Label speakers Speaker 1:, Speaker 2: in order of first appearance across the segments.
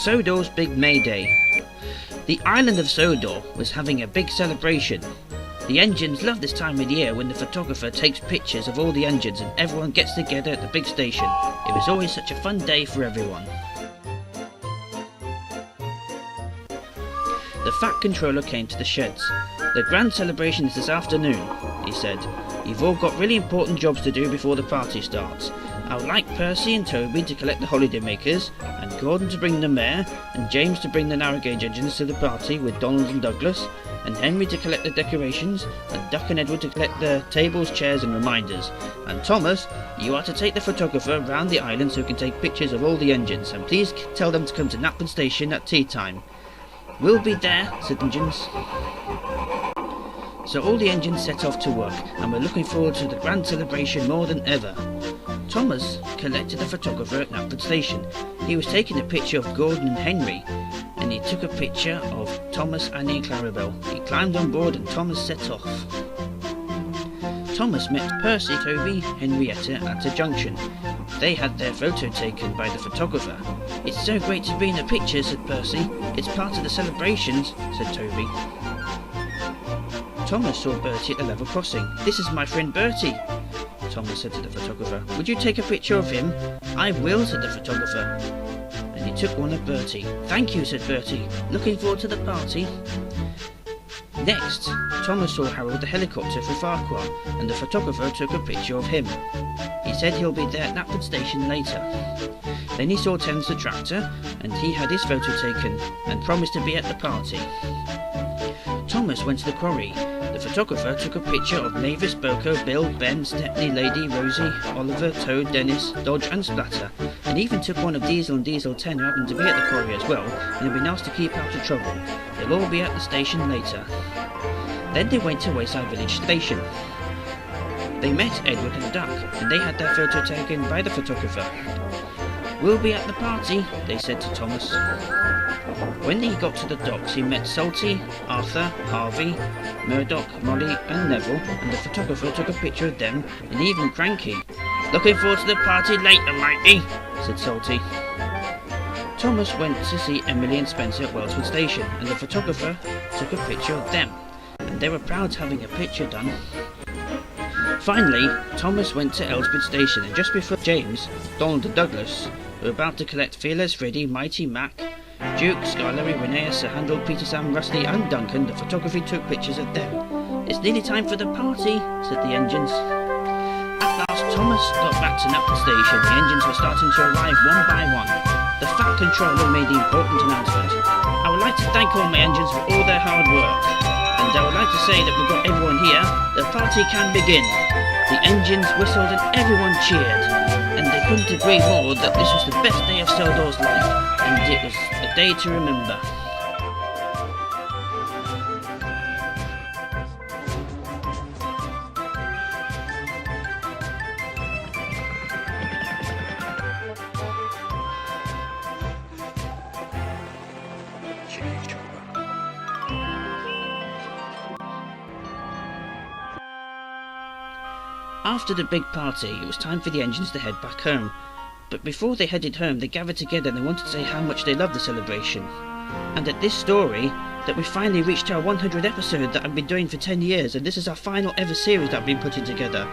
Speaker 1: Sodor's Big May Day. The island of Sodor was having a big celebration. The engines love this time of year when the photographer takes pictures of all the engines and everyone gets together at the big station. It was always such a fun day for everyone. The Fat Controller came to the sheds. The grand celebration is this afternoon, he said. You've all got really important jobs to do before the party starts. I would like Percy and Toby to collect the holiday makers, and Gordon to bring the mare, and James to bring the narrow gauge engines to the party with Donald and Douglas, and Henry to collect the decorations, and Duck and Edward to collect the tables, chairs and reminders. And Thomas, you are to take the photographer round the island so he can take pictures of all the engines, and please tell them to come to Knapford Station at tea time. We'll be there, said the engines. So all the engines set off to work, and we're looking forward to the grand celebration more than ever. Thomas collected the photographer at Knapford Station. He was taking a picture of Gordon and Henry, and he took a picture of Thomas, Annie and Clarabelle. He climbed on board and Thomas set off. Thomas met Percy, Toby, Henrietta at a junction. They had their photo taken by the photographer. It's so great to be in the picture, said Percy. It's part of the celebrations, said Toby. Thomas saw Bertie at the level crossing. This is my friend Bertie, Thomas said to the photographer. Would you take a picture of him? I will, said the photographer. And he took one of Bertie. Thank you, said Bertie. Looking forward to the party. Next, Thomas saw Harold the helicopter for Farquhar, and the photographer took a picture of him. He said he'll be there at Knapford Station later. Then he saw Thames the tractor, and he had his photo taken, and promised to be at the party. Thomas went to the quarry. The photographer took a picture of Mavis, Boko, Bill, Ben, Stepney, Lady, Rosie, Oliver, Toad, Dennis, Dodge and Splatter, and even took one of Diesel and Diesel 10 who happened to be at the quarry as well, and it'd be nice to keep out of trouble. They'll all be at the station later. Then they went to Wayside Village Station. They met Edward and Duck, and they had their photo taken by the photographer. We'll be at the party, they said to Thomas. When he got to the docks, he met Salty, Arthur, Harvey, Murdoch, Molly and Neville, and the photographer took a picture of them, and even Cranky. Looking forward to the party later, matey, said Salty. Thomas went to see Emily and Spencer at Wellsford Station, and the photographer took a picture of them, and they were proud to having a picture done. Finally, Thomas went to Elsbridge Station, and just before James, Donald and Douglas were about to collect Fearless, Freddy, Mighty Mac, Duke, Skylarry, Renee, Sir Handel, Peter, Sam, Rusty and Duncan, the photography took pictures of them. It's nearly time for the party, said the engines. At last, Thomas got back to Knapford Station. The engines were starting to arrive one by one. The Fat Controller made the important announcement. I would like to thank all my engines for all their hard work. And I would like to say that we've got everyone here. The party can begin. The engines whistled and everyone cheered. And they couldn't agree more that this was the best day of Sodor's life, and it was a day to remember. After the big party, it was time for the engines to head back home. But before they headed home, they gathered together and they wanted to say how much they loved the celebration. And at this story, that we finally reached our 100th episode that I've been doing for 10 years, and this is our final ever series that I've been putting together.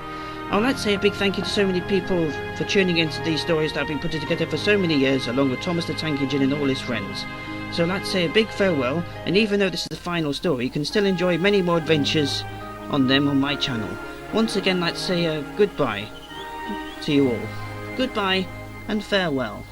Speaker 1: I would like to say a big thank you to so many people for tuning into these stories that I've been putting together for so many years, along with Thomas the Tank Engine and all his friends. So I'd like to say a big farewell, and even though this is the final story, you can still enjoy many more adventures on them on my channel. Once again, I'd like to say goodbye to you all. Goodbye and farewell.